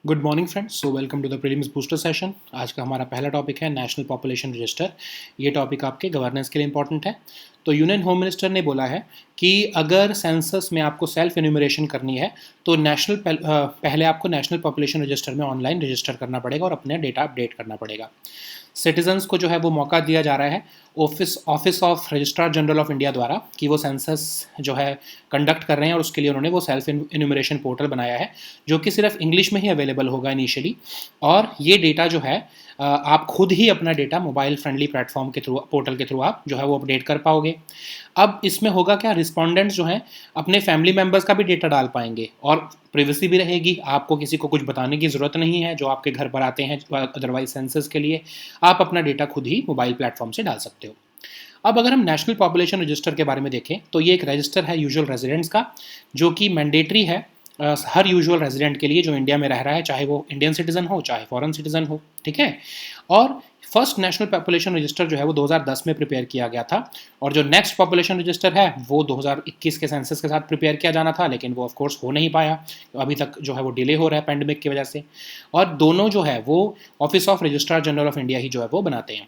Good morning friends. Welcome to the prelims booster session. आज का हमारा पहला टॉपिक है नेशनल पॉपुलेशन रजिस्टर। ये टॉपिक आपके गवर्नेंस के लिए इंपॉर्टेंट है। तो यूनियन होम मिनिस्टर ने बोला है कि अगर सेंसस में आपको सेल्फ इन्यूमरेशन करनी है तो पहले आपको नेशनल पॉपुलेशन रजिस्टर में ऑनलाइन रजिस्टर करना पड़ेगा और अपने डेटा अपडेट करना पड़ेगा। सिटीजन्स को जो है वो मौका दिया जा रहा है office of registrar general of India द्वारा कि वो सेंसस जो है कंडक्ट कर रहे हैं और उसके लिए उन्होंने वो सेल्फ इन्यूमरेशन पोर्टल बनाया है जो कि सिर्फ इंग्लिश में ही अवेलेबल होगा इनिशियली। और ये डेटा जो है आप खुद ही अपना डेटा मोबाइल फ्रेंडली प्लेटफॉर्म के थ्रू पोर्टल के थ्रू आप जो है वो अपडेट कर पाओगे। अब इसमें होगा क्या, रिस्पोंडेंट्स जो हैं अपने फैमिली मेम्बर्स का भी डेटा डाल पाएंगे और प्रिवेसी भी रहेगी। आपको किसी को कुछ बताने की ज़रूरत नहीं है जो आपके घर पर आते हैं अदरवाइज सेंसस के लिए। आप अपना डेटा खुद ही मोबाइल प्लेटफॉर्म से डाल सकते हो। अब अगर हम नेशनल पॉपुलेशन रजिस्टर के बारे में देखें तो ये एक रजिस्टर है यूजुअल रेजिडेंट्स का, जो कि मैंडेटरी है हर यूजुअल रेजिडेंट के लिए जो इंडिया में रह रहा है, चाहे वो इंडियन सिटीजन हो चाहे फॉरेन सिटीजन हो। ठीक है। और फर्स्ट नेशनल पॉपुलेशन रजिस्टर जो है वो 2010 में प्रिपेयर किया गया था और जो नेक्स्ट पॉपुलेशन रजिस्टर है वो 2021 के सेंसस के साथ प्रिपेयर किया जाना था, लेकिन वो ऑफ कोर्स हो नहीं पाया। तो अभी तक जो है वो डिले हो रहा है पैंडेमिक की वजह से। और दोनों जो है वो office of registrar general of India ही जो है वो बनाते हैं।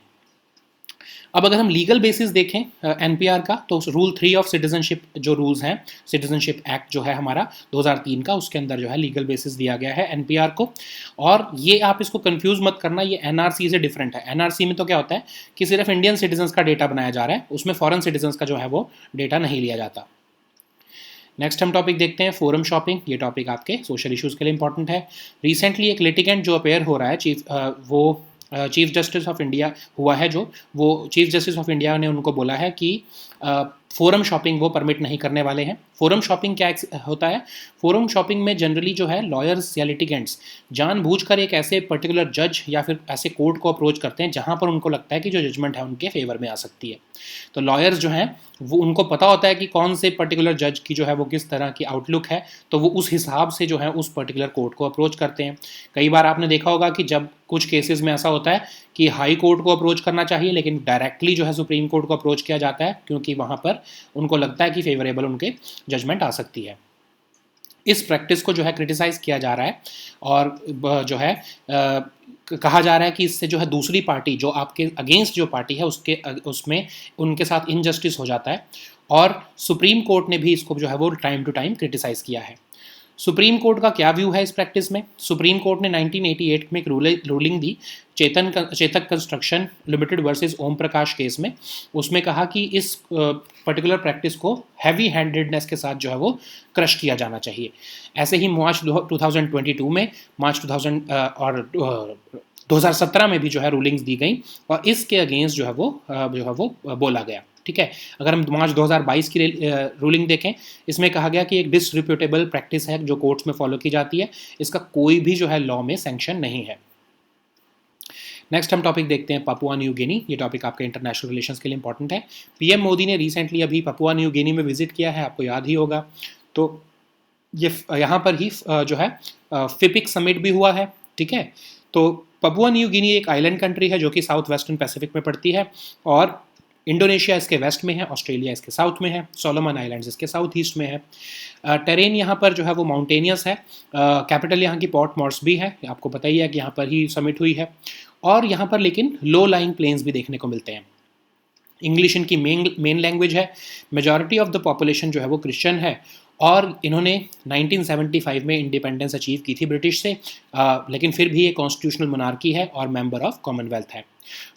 अब अगर हम लीगल बेसिस देखें एनपीआर का, तो रूल 3 ऑफ सिटीजनशिप जो रूल्स हैं, सिटीजनशिप एक्ट जो है हमारा 2003 का, उसके अंदर जो है लीगल बेसिस दिया गया है एनपीआर को। और ये आप इसको कंफ्यूज मत करना, ये एनआरसी से डिफरेंट है। एनआरसी में तो क्या होता है कि सिर्फ इंडियन सिटीजन्स का डेटा बनाया जा रहा है, उसमें फॉरेन सिटीजन्स का जो है वो डेटा नहीं लिया जाता। नेक्स्ट हम टॉपिक देखते हैं फोरम शॉपिंग। ये टॉपिक आपके सोशल इश्यूज़ के लिए इंपॉर्टेंट है। रिसेंटली एक लिटिगेंट जो अपेयर हो रहा है चीफ जस्टिस ऑफ इंडिया हुआ है, जो वो चीफ जस्टिस ऑफ इंडिया ने उनको बोला है कि फोरम शॉपिंग वो परमिट नहीं करने वाले हैं। फोरम शॉपिंग क्या होता है? फोरम शॉपिंग में जनरली जो है लॉयर्स या लिटिगेंट्स जानबूझकर एक ऐसे पर्टिकुलर जज या फिर ऐसे कोर्ट को अप्रोच करते हैं जहां पर उनको लगता है कि जो जजमेंट है उनके फेवर में आ सकती है। तो लॉयर्स जो हैं वो उनको पता होता है कि कौन से पर्टिकुलर जज की जो है वो किस तरह की आउटलुक है, तो वो उस हिसाब से जो है उस पर्टिकुलर कोर्ट को अप्रोच करते हैं। कई बार आपने देखा होगा कि जब कुछ केसेस में ऐसा होता है कि हाई कोर्ट को अप्रोच करना चाहिए लेकिन डायरेक्टली जो है सुप्रीम कोर्ट को अप्रोच किया जाता है, क्योंकि वहाँ पर उनको लगता है कि फेवरेबल उनके जजमेंट आ सकती है। इस प्रैक्टिस को जो है क्रिटिसाइज़ किया जा रहा है और जो है कहा जा रहा है कि इससे जो है दूसरी पार्टी जो आपके अगेंस्ट जो पार्टी है उसमें उनके साथ इनजस्टिस हो जाता है। और सुप्रीम कोर्ट ने भी इसको जो है वो टाइम टू टाइम क्रिटिसाइज़ किया है। सुप्रीम कोर्ट का क्या व्यू है इस प्रैक्टिस में? सुप्रीम कोर्ट ने 1988 में एक रूलिंग दी Chetak construction limited versus Om Prakash case में। उसमें कहा कि इस पर्टिकुलर प्रैक्टिस को हैवी हैंडेडनेस के साथ जो है वो क्रश किया जाना चाहिए। ऐसे ही मार्च 2022 में मार्च 2017 में भी जो है रूलिंग्स दी गई और इसके अगेंस्ट जो है वो बोला गया। ठीक है। अगर हम मार्च 2022 की रूलिंग देखें, इसमें कहा गया कि एक डिसरिप्यूटेबल प्रैक्टिस है जो कोर्ट्स में फॉलो की जाती है, इसका कोई भी जो है लॉ में सैंक्शन नहीं है। नेक्स्ट हम टॉपिक देखते हैं पापुआ न्यू गिनी। ये टॉपिक आपके इंटरनेशनल रिलेशंस के लिए इंपॉर्टेंट है। पीएम मोदी ने रिसेंटली अभी पापुआ न्यू गिनी में विजिट किया है, आपको याद ही होगा। तो ये यहाँ पर ही जो है फिपिक समिट भी हुआ है। ठीक है। तो पापुआ न्यू गिनी एक आइलैंड कंट्री है जो कि साउथ वेस्टर्न पैसिफिक में पड़ती है और इंडोनेशिया इसके वेस्ट में है, ऑस्ट्रेलिया इसके साउथ में है, सोलोमन आइलैंड्स इसके साउथ ईस्ट में है। टेरेन यहाँ पर जो है वो माउंटेनियस है। कैपिटल यहाँ की पोर्ट मॉर्सबी है, आपको पता ही है कि यहाँ पर ही समिट हुई है। और यहाँ पर लेकिन लो लाइंग प्लेन्स भी देखने को मिलते हैं। इंग्लिश इनकी मेन लैंग्वेज है। मेजॉरिटी ऑफ द पॉपुलेशन जो है वो क्रिश्चियन है और इन्होंने 1975 में इंडिपेंडेंस अचीव की थी ब्रिटिश से, लेकिन फिर भी ये कॉन्स्टिट्यूशनल मोनार्की है और मेंबर ऑफ कॉमनवेल्थ है।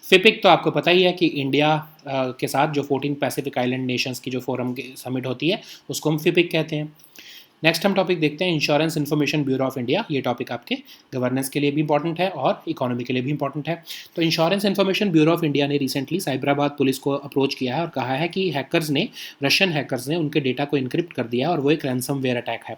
फिपिक तो आपको पता ही है कि इंडिया के साथ जो 14 पैसिफिक आइलैंड नेशंस की जो फोरम की समिट होती है उसको हम फिपिक कहते हैं। नेक्स्ट हम टॉपिक देखते हैं insurance information bureau of India. ये टॉपिक आपके गवर्नेंस के लिए भी इंपॉर्टेंट है और इकोनॉमी के लिए भी इंपॉर्टेंट है। तो insurance information bureau of India ने रिसेंटली साइबराबाद पुलिस को अप्रोच किया है और कहा है कि रशियन हैकर्स ने उनके डेटा को इनक्रिप्ट कर दिया है और वो एक रैंसमवेयर अटैक है।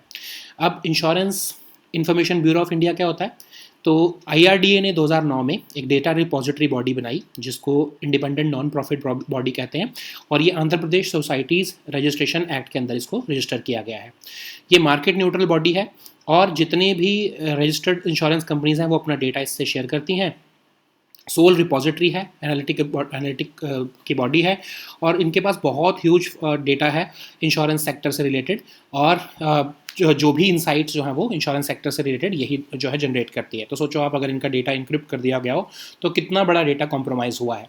अब insurance information bureau of India क्या होता है? तो IRDA ने 2009 में एक डेटा रिपोजिटरी बॉडी बनाई जिसको इंडिपेंडेंट नॉन प्रॉफिट बॉडी कहते हैं और ये Andhra Pradesh societies registration act के अंदर इसको रजिस्टर किया गया है। ये मार्केट न्यूट्रल बॉडी है और जितने भी रजिस्टर्ड इंश्योरेंस कंपनीज हैं वो अपना डेटा इससे शेयर करती हैं। सोल रिपोजिटरी है, एनालिटिक की बॉडी है और इनके पास बहुत ह्यूज डेटा है इंश्योरेंस सेक्टर से रिलेटेड और जो भी इंसाइट्स जो हैं वो इंश्योरेंस सेक्टर से रिलेटेड यही जो है जनरेट करती है। तो सोचो आप अगर इनका डेटा इनक्रिप्ट कर दिया गया हो तो कितना बड़ा डेटा कॉम्प्रोमाइज़ हुआ है।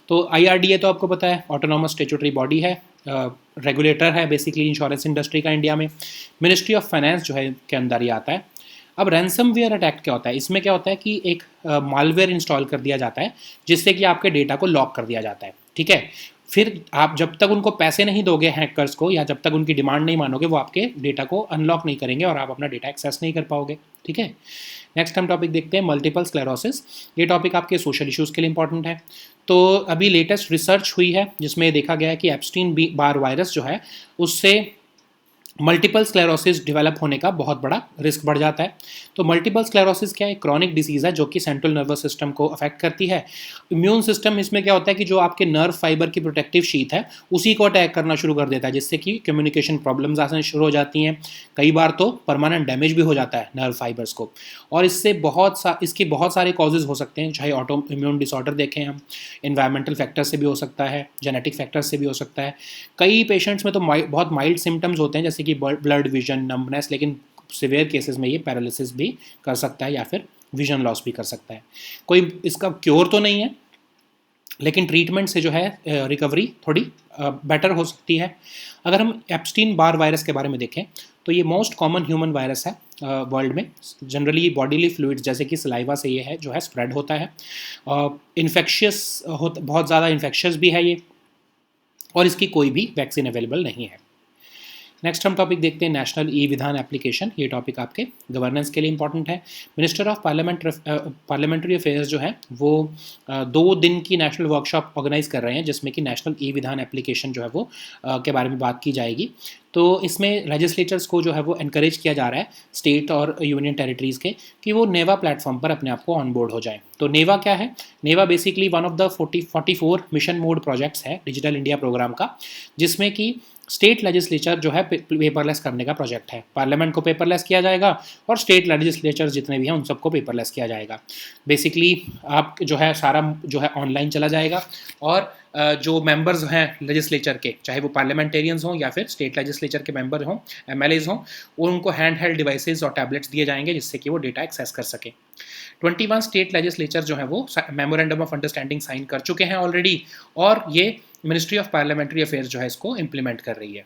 तो IRDA तो आपको पता है ऑटोनॉमस स्टेचुटरी बॉडी है, रेगुलेटर है बेसिकली इंश्योरेंस इंडस्ट्री का इंडिया में। मिनिस्ट्री ऑफ फाइनेंस जो है के अंदर ये आता है। अब रैंसमवेयर अटैक क्या होता है, इसमें क्या होता है कि एक मालवेयर इंस्टॉल कर दिया जाता है जिससे कि आपके डेटा को लॉक कर दिया जाता है, ठीक है। फिर आप जब तक उनको पैसे नहीं दोगे हैकर्स को, या जब तक उनकी डिमांड नहीं मानोगे, वो आपके डेटा को अनलॉक नहीं करेंगे और आप अपना डेटा एक्सेस नहीं कर पाओगे, ठीक है। नेक्स्ट हम टॉपिक देखते हैं मल्टीपल स्क्लेरोसिस। ये टॉपिक आपके सोशल इश्यूज़ के लिए इंपॉर्टेंट है। तो अभी लेटेस्ट रिसर्च हुई है जिसमें देखा गया है कि एप्स्टीन बार वायरस जो है उससे मल्टीपल स्क्लेरोसिस डेवलप होने का बहुत बड़ा रिस्क बढ़ जाता है। तो मल्टीपल स्क्लेरोसिस क्या है, क्रॉनिक डिसीज़ है जो कि सेंट्रल नर्वस सिस्टम को अफेक्ट करती है। इम्यून सिस्टम इसमें क्या होता है कि जो आपके नर्व फाइबर की प्रोटेक्टिव शीट है उसी को अटैक करना शुरू कर देता है, जिससे कि कम्युनिकेशन प्रॉब्लम्स आना शुरू हो जाती हैं। कई बार तो परमानेंट डैमेज भी हो जाता है नर्व फाइबर्स को। और इससे इसके बहुत सारे कॉजेज़ हो सकते हैं, चाहे ऑटो इम्यून डिसऑर्डर देखें हम, इन्वायरमेंटल फैक्टर से भी हो सकता है, जेनेटिक फैक्टर से भी हो सकता है। कई पेशेंट्स में तो बहुत माइल्ड सिम्टम्स होते हैं जैसे कि ब्लड विजन, नंबनेस, लेकिन सिवियर केसेस में ये पैरालिसिस भी कर सकता है या फिर विजन लॉस भी कर सकता है। कोई इसका क्योर तो नहीं है, लेकिन ट्रीटमेंट से जो है रिकवरी थोड़ी बेटर हो सकती है। अगर हम एप्स्टीन बार वायरस के बारे में देखें तो ये मोस्ट कॉमन ह्यूमन वायरस है वर्ल्ड में। जनरली बॉडीली फ्लूइड्स जैसे कि सलाइवा से ये है जो है स्प्रेड होता है। इन्फेक्शियस बहुत ज़्यादा इन्फेक्शियस भी है ये, और इसकी कोई भी वैक्सीन अवेलेबल नहीं है। नेक्स्ट हम टॉपिक देखते हैं नेशनल ई विधान एप्लीकेशन। ये टॉपिक आपके गवर्नेंस के लिए इंपॉर्टेंट है। मिनिस्टर ऑफ पार्लियामेंट्री अफेयर्स जो है वो 2 दिन की नेशनल वर्कशॉप ऑर्गेनाइज कर रहे हैं जिसमें कि नेशनल ई विधान एप्लीकेशन जो है वो के बारे में बात की जाएगी। तो इसमें लेजिस्लेटर्स को जो है वो एनकरेज किया जा रहा है, स्टेट और यूनियन टेरिटरीज़ के, कि वो नेवा प्लेटफॉर्म पर अपने आप को ऑन बोर्ड हो जाएं। तो नेवा क्या है? NeVA basically one of the 44 mission mode projects है डिजिटल इंडिया प्रोग्राम का, जिसमें कि स्टेट लेजिस्लेचर जो है पेपरलेस करने का प्रोजेक्ट है। पार्लियामेंट को पेपरलेस किया जाएगा और स्टेट लेजिस्लेचर जितने भी हैं उन सबको पेपरलेस किया जाएगा। बेसिकली आप जो है सारा जो है ऑनलाइन चला जाएगा, और जो मेंबर्स हैं लेजिस्लेचर के, चाहे वो पार्लियामेंटेरियंस हों या फिर स्टेट लेजिस्लेचर के मेंबर हों, MLAs हों, उनको हैंड हेल्ड डिवाइसेज और टैबलेट्स दिए जाएंगे जिससे कि वो डेटा एक्सेस कर सकें। 21 स्टेट लेजिस्लेचर जो है वो मेमोरेंडम ऑफ अंडरस्टैंडिंग साइन कर चुके हैं ऑलरेडी, और ये मिनिस्ट्री ऑफ पार्लियामेंट्री अफेयर्स जो है इसको इम्प्लीमेंट कर रही है।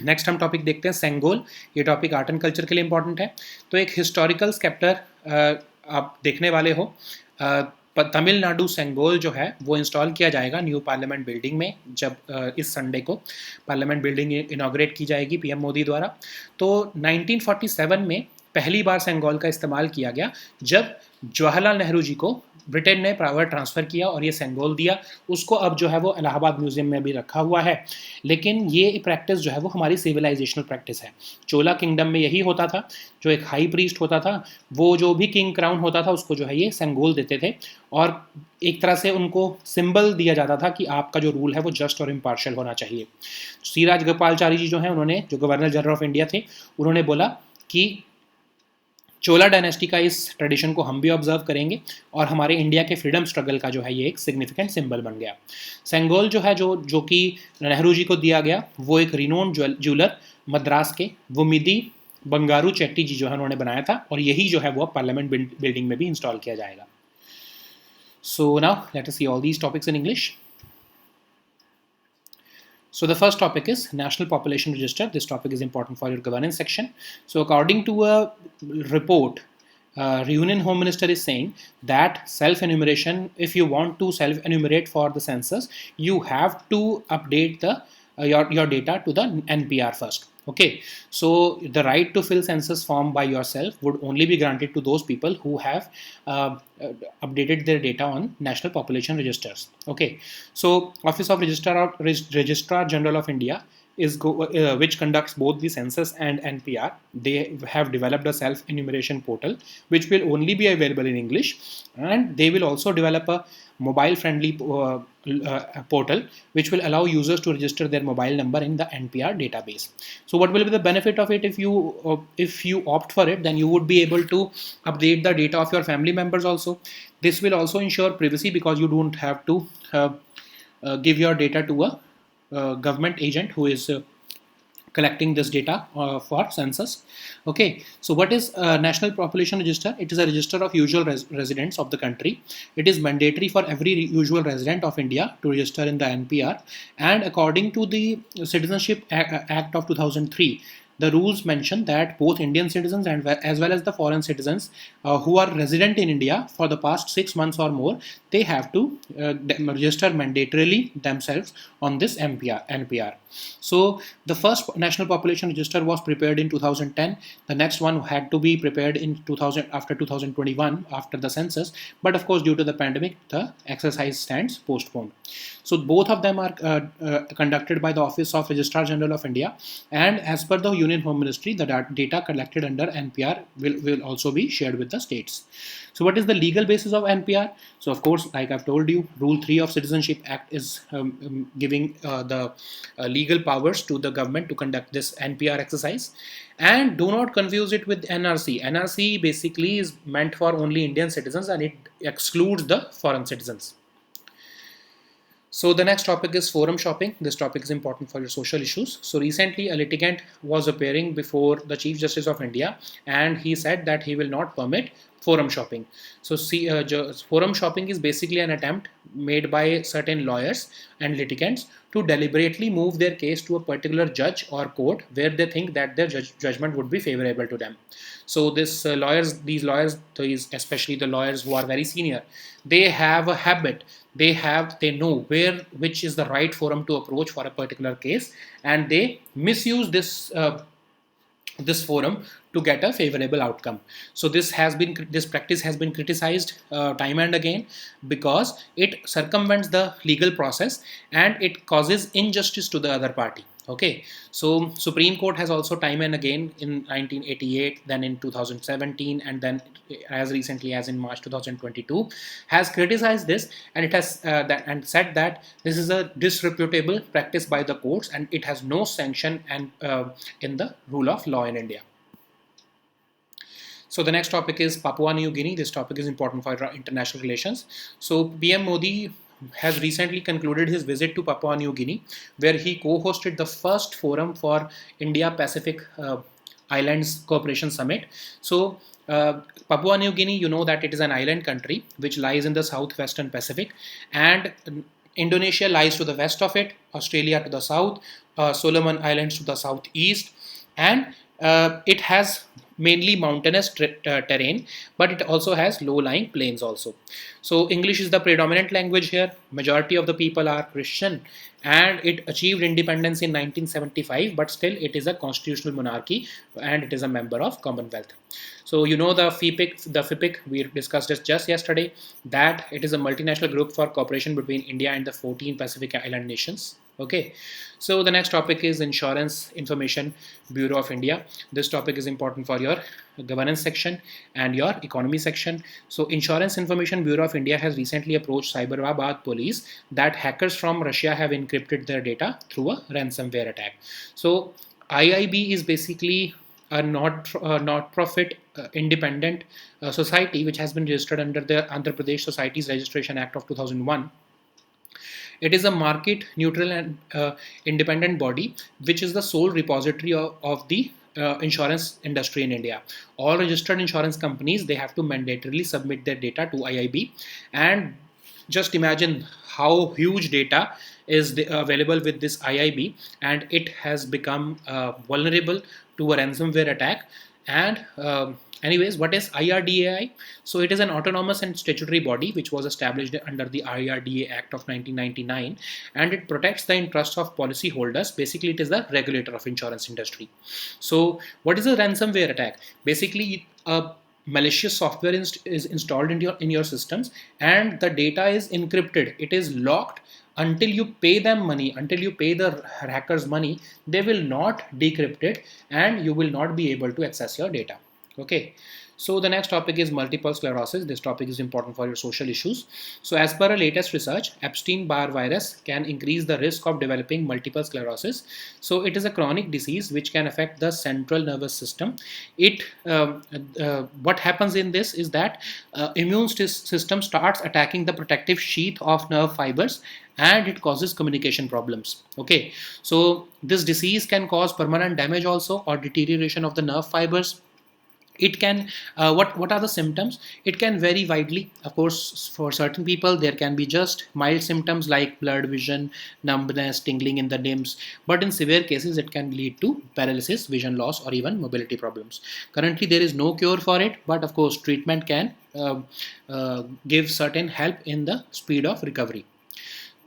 नेक्स्ट हम टॉपिक देखते हैं सेंगोल। ये टॉपिक आर्ट एंड कल्चर के लिए इंपॉर्टेंट है। तो एक हिस्टोरिकल स्केप्टर आप देखने वाले हो, तमिलनाडु सेंगोल जो है वो इंस्टॉल किया जाएगा न्यू पार्लियामेंट बिल्डिंग में, जब इस संडे को पार्लियामेंट बिल्डिंग इनॉग्रेट की जाएगी PM मोदी द्वारा। तो 1947 में पहली बार सेंगोल का इस्तेमाल किया गया जब जवाहरलाल नेहरू जी को ब्रिटेन ने पावर ट्रांसफ़र किया और ये सेंगोल दिया। उसको अब जो है वो इलाहाबाद म्यूज़ियम में भी रखा हुआ है। लेकिन ये प्रैक्टिस जो है वो हमारी सिविलाइजेशनल प्रैक्टिस है। चोला किंगडम में यही होता था, जो एक हाई प्रीस्ट होता था, वो जो भी किंग क्राउन होता था उसको जो है ये सेंगोल देते थे, और एक तरह से उनको सिंबल दिया जाता था कि आपका जो रूल है वो जस्ट और इम्पार्शियल होना चाहिए। सी राजगोपालचारी जी जो हैं, उन्होंने, जो गवर्नर जनरल ऑफ इंडिया थे, उन्होंने बोला कि चोला डायनेस्टी का इस ट्रेडिशन को हम भी ऑब्जर्व करेंगे, और हमारे इंडिया के फ्रीडम स्ट्रगल का जो है ये एक सिग्निफिकेंट सिंबल बन गया। सेंगोल जो है जो कि नेहरू जी को दिया गया, वो एक रिनोन ज्वेलर मद्रास के वुमिदी बंगारू चेट्टी जी जो है उन्होंने बनाया था, और यही जो है वो पार्लियामेंट बिल्डिंग में भी इंस्टॉल किया जाएगा। So now let us see all these topics in English. So the first topic is National Population Register. This topic is important for your governance section. So according to a report, Union Home Minister is saying that self-enumeration, if you want to self-enumerate for the census, you have to update the your data to the NPR first. Okay, so the right to fill census form by yourself would only be granted to those people who have updated their data on National Population Registers. Okay, so Office of Registrar General of India is which conducts both the census and NPR. They have developed a self-enumeration portal which will only be available in English, and they will also develop a mobile-friendly portal which will allow users to register their mobile number in the NPR database. So what will be the benefit of it? If you opt for it, then you would be able to update the data of your family members also. This will also ensure privacy because you don't have to give your data to a government agent who is collecting this data for census. Okay, so what is National Population Register? It is a register of usual residents of the country. It is mandatory for every usual resident of India to register in the NPR, and according to the Citizenship Act of 2003, the rules mention that both Indian citizens and as well as the foreign citizens who are resident in India for the past 6 months or more, they have to register mandatorily themselves on this NPR. So the first national population register was prepared in 2010. The next one had to be prepared in 2000 after 2021 after the census, but of course due to the pandemic, the exercise stands postponed. So both of them are conducted by the Office of Registrar General of India, and as per the Union Home Ministry, the data collected under NPR will also be shared with the states. So what is the legal basis of NPR? So of course, like I've told you, Rule 3 of Citizenship Act is giving the legal powers to the government to conduct this NPR exercise. And do not confuse it with NRC. NRC basically is meant for only Indian citizens and it excludes the foreign citizens. So the next topic is forum shopping. This topic is important for your social issues. So recently a litigant was appearing before the Chief Justice of India and he said that he will not permit forum shopping. So forum shopping is basically an attempt made by certain lawyers and litigants to deliberately move their case to a particular judge or court where they think that their judgment would be favorable to them. So these lawyers, especially the lawyers who are very senior, they have a habit. They know which is the right forum to approach for a particular case, and they misuse this forum to get a favorable outcome. So this practice has been criticized time and again because it circumvents the legal process and it causes injustice to the other party. Okay, so Supreme Court has also time and again in 1988, then in 2017, and then as recently as in March 2022, has criticized this, and it has said that this is a disreputable practice by the courts and it has no sanction and in the rule of law in India. So the next topic is Papua New Guinea. This topic is important for international relations. So PM Modi has recently concluded his visit to Papua New Guinea, where he co-hosted the first forum for India-Pacific Islands Cooperation Summit. So Papua New Guinea, you know that it is an island country which lies in the southwestern Pacific, and Indonesia lies to the west of it, Australia to the south, Solomon Islands to the southeast, and it has mainly mountainous terrain, but it also has low-lying plains also. So English is the predominant language here. Majority of the people are Christian, and it achieved independence in 1975, but still it is a constitutional monarchy and it is a member of Commonwealth. So you know the FIPIC, we discussed this just yesterday, that it is a multinational group for cooperation between India and the 14 Pacific Island nations. Okay, so the next topic is Insurance Information Bureau of India. This topic is important for your governance section and your economy section. So Insurance Information Bureau of India has recently approached Cyberabad police that hackers from Russia have encrypted their data through a ransomware attack. So IIB is basically a not-profit independent society which has been registered under the Andhra Pradesh Societies Registration Act of 2001. It is a market neutral and independent body which is the sole repository of the insurance industry in India. All registered insurance companies, they have to mandatorily submit their data to IIB, and just imagine how huge data is available with this IIB, and it has become vulnerable to a ransomware attack. And anyways, what is IRDAI? So it is an autonomous and statutory body which was established under the IRDA Act of 1999, and it protects the interests of policyholders. Basically, it is the regulator of insurance industry. So what is a ransomware attack? Basically, a malicious software is installed in your systems, and the data is encrypted. It is locked until you pay them money, until you pay the hackers money. They will not decrypt it, and you will not be able to access your data. Okay, so the next topic is multiple sclerosis. This topic is important for your social issues. So as per a latest research, Epstein-Barr virus can increase the risk of developing multiple sclerosis. So it is a chronic disease which can affect the central nervous system. What happens in this is that immune system starts attacking the protective sheath of nerve fibers, and it causes communication problems. Okay, so this disease can cause permanent damage also, or deterioration of the nerve fibers. It can what are the symptoms? It can vary widely, of course. For certain people there can be just mild symptoms like blurred vision, numbness, tingling in the limbs, but in severe cases it can lead to paralysis, vision loss, or even mobility problems. Currently there is no cure for it, but of course treatment can give certain help in the speed of recovery.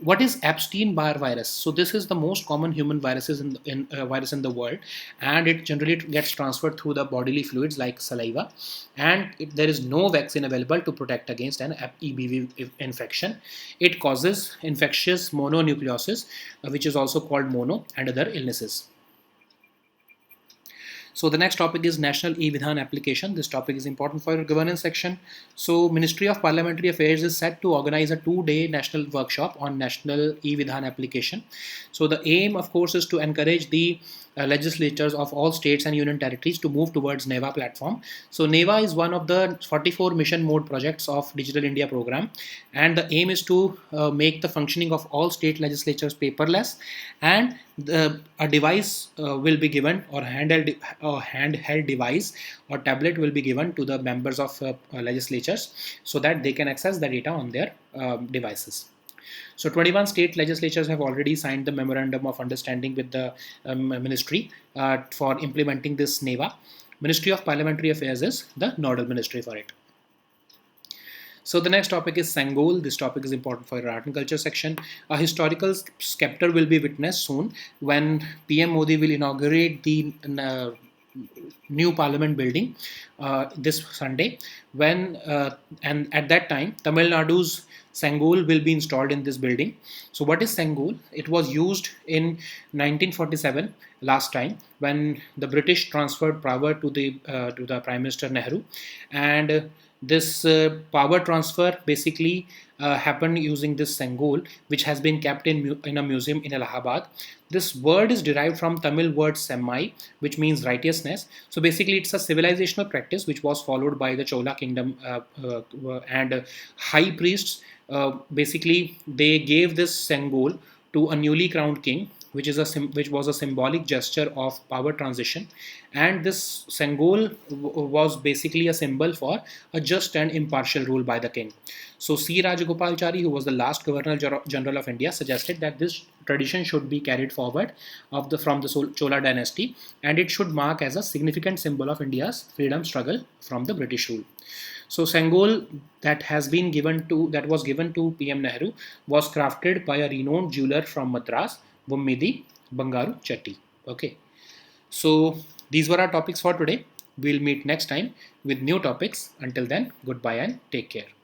What is Epstein-Barr virus? So this is the most common human viruses virus in the world, and it generally gets transferred through the bodily fluids like saliva, and there is no vaccine available to protect against an EBV infection. It causes infectious mononucleosis, which is also called mono, and other illnesses. So the next topic is National E-Vidhan application. This topic is important for your governance section. So Ministry of Parliamentary Affairs is set to organize a 2-day national workshop on National E-Vidhan application. So the aim, of course, is to encourage the legislatures of all states and union territories to move towards NEVA platform. So NEVA is one of the 44 mission mode projects of Digital India program, and the aim is to make the functioning of all state legislatures paperless, and a device will be given, or handheld device or tablet will be given to the members of legislatures, so that they can access the data on their devices. So 21 state legislatures have already signed the memorandum of understanding with the ministry for implementing this NEVA. Ministry of Parliamentary Affairs is the nodal ministry for it. So the next topic is Sangol. This topic is important for your art and culture section. A historical scepter will be witnessed soon when PM Modi will inaugurate the new parliament building this Sunday. And at that time, Tamil Nadu's Sangol will be installed in this building. So what is Sangol? It was used in 1947 last time when the British transferred power to the Prime Minister Nehru, and this power transfer basically happened using this Sangol, which has been kept in a museum in Allahabad. This word is derived from Tamil word Semmai, which means righteousness. So basically it's a civilizational practice which was followed by the Chola kingdom, and high priests basically they gave this Sangol to a newly crowned king, which was a symbolic gesture of power transition. And this Sangol was basically a symbol for a just and impartial rule by the king. So C. Rajagopalachari, who was the last Governor General of India, suggested that this tradition should be carried forward from the Chola dynasty, and it should mark as a significant symbol of India's freedom struggle from the British rule. So Sangol that was given to PM Nehru was crafted by a renowned jeweler from Madras, Bummidi Bangaru Chetty. Okay. So these were our topics for today. We'll meet next time with new topics. Until then, goodbye and take care.